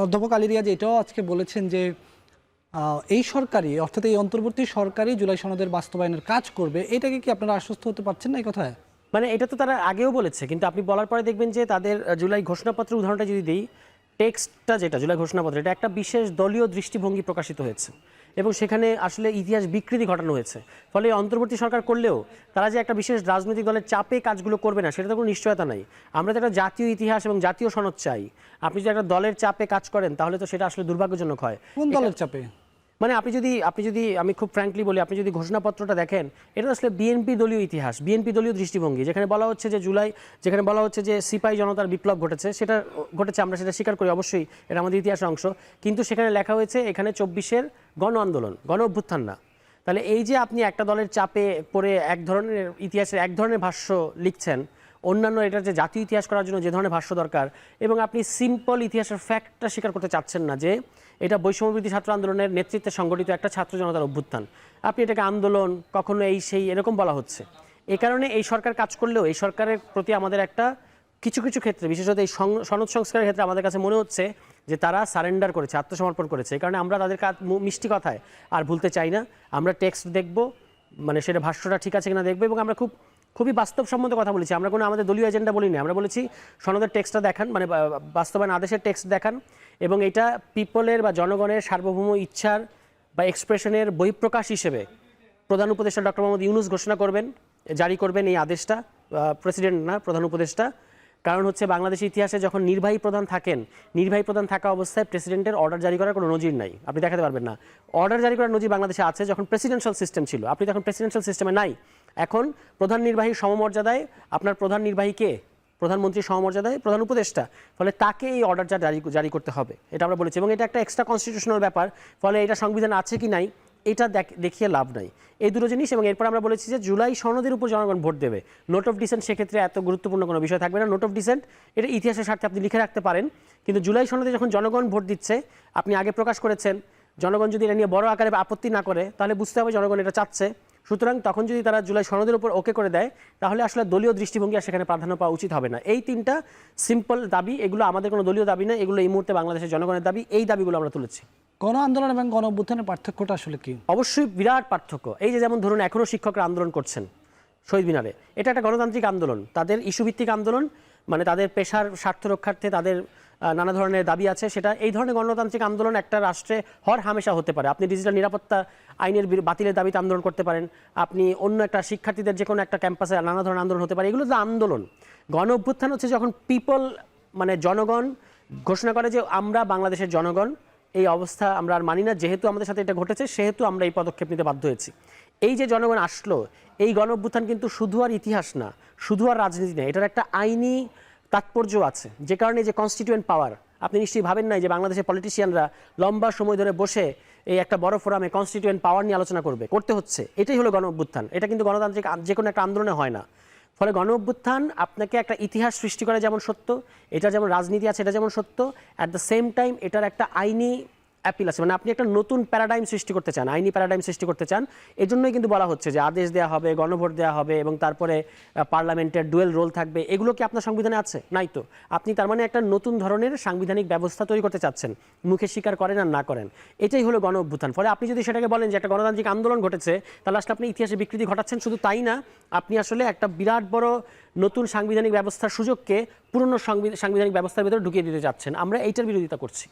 অধ্যাপক আলী রিয়াজ এটাও আজকে বলেছেন যে এই সরকারই অর্থাৎ এই অন্তর্বর্তী সরকারই জুলাই সনদের বাস্তবায়নের কাজ করবে। এটাকে কি আপনারা আশ্বস্ত হতে পারছেন না এই কথায়? মানে এটা তো তারা আগেও বলেছে, কিন্তু আপনি বলার পরে দেখবেন যে তাদের জুলাই ঘোষণাপত্রের উদাহরণটা যদি দিই, টেক্সটটা যেটা জুলাই ঘোষণাপত্র, এটা একটা বিশেষ দলীয় দৃষ্টিভঙ্গি প্রকাশিত হয়েছে এবং সেখানে আসলে ইতিহাস বিকৃতি ঘটানো হয়েছে। ফলে অন্তর্বর্তী সরকার করলেও তারা যে একটা বিশেষ রাজনৈতিক দলের চাপে কাজগুলো করবে না সেটা তো কোনো নিশ্চয়তা নাই। আমরা তো একটা জাতীয় ইতিহাস এবং জাতীয় সনদ চাই। আপনি যদি একটা দলের চাপে কাজ করেন তাহলে তো সেটা আসলে দুর্ভাগ্যজনক হয়। কোন দলের চাপে? মানে আপনি যদি আমি খুব ফ্র্যাঙ্কলি বলি, আপনি যদি ঘোষণাপত্রটা দেখেন, এটা আসলে বিএনপি দলীয় ইতিহাস, বিএনপি দলীয় দৃষ্টিভঙ্গি, যেখানে বলা হচ্ছে যে যেখানে বলা হচ্ছে যে সিপাহী জনতার বিপ্লব ঘটেছে, সেটা ঘটেছে, আমরা সেটা স্বীকার করি, অবশ্যই এটা আমাদের ইতিহাসের অংশ। কিন্তু সেখানে লেখা হয়েছে এখানে 24-এর গণ আন্দোলন, গণ অভ্যুত্থান না। তাহলে এই যে আপনি একটা দলের চাপে পড়ে এক ধরনের ইতিহাসের এক ধরনের ভাষ্য লিখছেন, অন্যান্য এটার যে জাতীয় ইতিহাস করার জন্য যে ধরনের ভাষ্য দরকার, এবং আপনি সিম্পল ইতিহাসের ফ্যাক্টটা স্বীকার করতে চাচ্ছেন না যে এটা বৈষম্যবিরোধী ছাত্র আন্দোলনের নেতৃত্বে সংগঠিত একটা ছাত্র জনতার অভ্যুত্থান, আপনি এটাকে আন্দোলন, কখনো এই সেই এরকম বলা হচ্ছে। এ কারণে এই সরকার কাজ করলেও এই সরকারের প্রতি আমাদের একটা কিছু কিছু ক্ষেত্রে, বিশেষত এই সনদ সংস্কারের ক্ষেত্রে আমাদের কাছে মনে হচ্ছে যে তারা সারেন্ডার করেছে, আত্মসমর্পণ করেছে। এই কারণে আমরা তাদের মিষ্টি কথায় আর ভুলতে চাই না। আমরা টেক্সট দেখব, মানে সেটা ভাষ্যটা ঠিক আছে কিনা দেখবো, এবং আমরা খুবই বাস্তবসম্মত কথা বলেছি। আমরা কোনো আমাদের দলীয় এজেন্ডা বলিনি। আমরা বলেছি সনদের টেক্সটটা দেখান, মানে বাস্তবায়ন আদেশের টেক্সট দেখান, এবং এটা পিপলের বা জনগণের সার্বভৌম ইচ্ছার বা এক্সপ্রেশনের বহিঃপ্রকাশ হিসেবে প্রধান উপদেষ্টা ডক্টর মোহাম্মদ ইউনূস ঘোষণা করবেন, জারি করবেন এই আদেশটা, প্রেসিডেন্ট না, প্রধান উপদেষ্টা। কারণ হচ্ছে বাংলাদেশের ইতিহাসে যখন নির্বাহী প্রধান থাকেন, নির্বাহী প্রধান থাকা অবস্থায় প্রেসিডেন্টের অর্ডার জারি করার কোনো নজির নাই, আপনি দেখাতে পারবেন না। অর্ডার জারি করার নজির বাংলাদেশে আছে যখন প্রেসিডেন্সিয়াল সিস্টেম ছিল, আপনি তখন প্রেসিডেন্সিয়াল সিস্টেমে নাই। এখন প্রধান নির্বাহী সমমর্যাদায়, আপনার প্রধান নির্বাহীকে প্রধানমন্ত্রী সমমর্যাদায় প্রধান উপদেষ্টা, ফলে তাকে এই অর্ডারটা জারি করতে হবে, এটা আমরা বলেছি। এবং এটা একটা এক্সট্রা কনস্টিটিউশনাল ব্যাপার, ফলে এটা সংবিধান আছে কি নাই এটা দেখিয়ে লাভ নাই, এই দুটো জিনিস। এবং এরপর আমরা বলেছি যে জুলাই সনদের উপর জনগণ ভোট দেবে, নোট অফ ডিসেন্ট সেক্ষেত্রে এত গুরুত্বপূর্ণ কোনো বিষয় থাকবে না। নোট অফ ডিসেন্ট এটা ইতিহাসের স্বার্থে আপনি লিখে রাখতে পারেন, কিন্তু জুলাই সনদে যখন জনগণ ভোট দিচ্ছে, আপনি আগে প্রকাশ করেছেন, জনগণ যদি এটা নিয়ে বড় আকারে আপত্তি না করে তাহলে বুঝতে হবে জনগণ এটা চাচ্ছে। সুতরাং তখন যদি তারা জুলাই সনদের উপর ওকে করে দেয় তাহলে আসলে দলীয় দৃষ্টিভঙ্গি আর সেখানে প্রাধান্য পাওয়া উচিত হবে না। এই তিনটা সিম্পল দাবি, এগুলো আমাদের কোনো দলীয় দাবি না, এগুলো এই মুহূর্তে বাংলাদেশের জনগণের দাবি। এই দাবিগুলো আমরা তুলেছি। গণ আন্দোলন এবং গণ অভ্যুত্থানের পার্থক্যটা আসলে কি? অবশ্যই বিরাট পার্থক্য। এই যে যেমন ধরুন এখনও শিক্ষকরা আন্দোলন করছেন শহীদ মিনারে, এটা একটা গণতান্ত্রিক আন্দোলন, তাদের ইস্যুভিত্তিক আন্দোলন, মানে তাদের পেশার স্বার্থ রক্ষার্থে তাদের নানা ধরনের দাবি আছে। সেটা এই ধরনের গণতান্ত্রিক আন্দোলন একটা রাষ্ট্রে হর হামেশা হতে পারে। আপনি ডিজিটাল নিরাপত্তা আইনের বাতিলের দাবিতে আন্দোলন করতে পারেন, আপনি অন্য একটা শিক্ষার্থীদের যে কোনো একটা ক্যাম্পাসে নানা ধরনের আন্দোলন হতে পারে, এগুলো তো আন্দোলন। গণ অভ্যুত্থান হচ্ছে যখন পিপল, মানে জনগণ ঘোষণা করে যে আমরা বাংলাদেশের জনগণ, এই অবস্থা আমরা আর মানি না, যেহেতু আমাদের সাথে এটা ঘটেছে সেহেতু আমরা এই পদক্ষেপ নিতে বাধ্য হয়েছি। এই যে জনগণ আসলো, এই গণ অভ্যুত্থান কিন্তু শুধু আর ইতিহাস না, শুধু আর রাজনীতি না, এটার একটা আইনি তাৎপর্য আছে। যে কারণে যে কনস্টিটিউয়েন্ট পাওয়ার, আপনি নিশ্চয়ই ভাবেন নাই যে বাংলাদেশের পলিটিশিয়ানরা লম্বা সময় ধরে বসে এই একটা বড় ফোরামে কনস্টিটিউয়েন্ট পাওয়ার নিয়ে আলোচনা করতে হচ্ছে। এটাই হলো গণ অভ্যুত্থান। এটা কিন্তু গণতান্ত্রিক যে কোনো একটা আন্দোলনে হয় না। ফলে গণ অভ্যুত্থান আপনাকে একটা ইতিহাস সৃষ্টি করে যেমন সত্য, এটা যেমন রাজনীতি আছে এটা যেমন সত্য, অ্যাট দ্য সেম টাইম এটার একটা আইনি অ্যাপিল আছে, মানে আপনি একটা নতুন প্যারাডাইম সৃষ্টি করতে চান, আইনি প্যারাডাইম সৃষ্টি করতে চান। এজন্যই কিন্তু বলা হচ্ছে যে আদেশ দেওয়া হবে, গণভোট দেওয়া হবে, এবং তারপরে পার্লামেন্টের ডুয়েল রোল থাকবে। এগুলো কি আপনার সংবিধানে আছে? নাই তো। আপনি তার মানে একটা নতুন ধরনের সাংবিধানিক ব্যবস্থা তৈরি করতে চাচ্ছেন, মুখে স্বীকার করেন আর না করেন। এটাই হলো গণ অভ্যুত্থান। ফলে আপনি যদি সেটাকে বলেন যে একটা গণতান্ত্রিক আন্দোলন ঘটেছে, তাহলে আসলে আপনি ইতিহাসে বিকৃতি ঘটাচ্ছেন। শুধু তাই না, আপনি আসলে একটা বিরাট বড় নতুন সাংবিধানিক ব্যবস্থার সুযোগকে পুরনো সাংবিধানিক ব্যবস্থার ভিতরে ঢুকিয়ে দিতে চাচ্ছেন। আমরা এইটার বিরোধিতা করছি।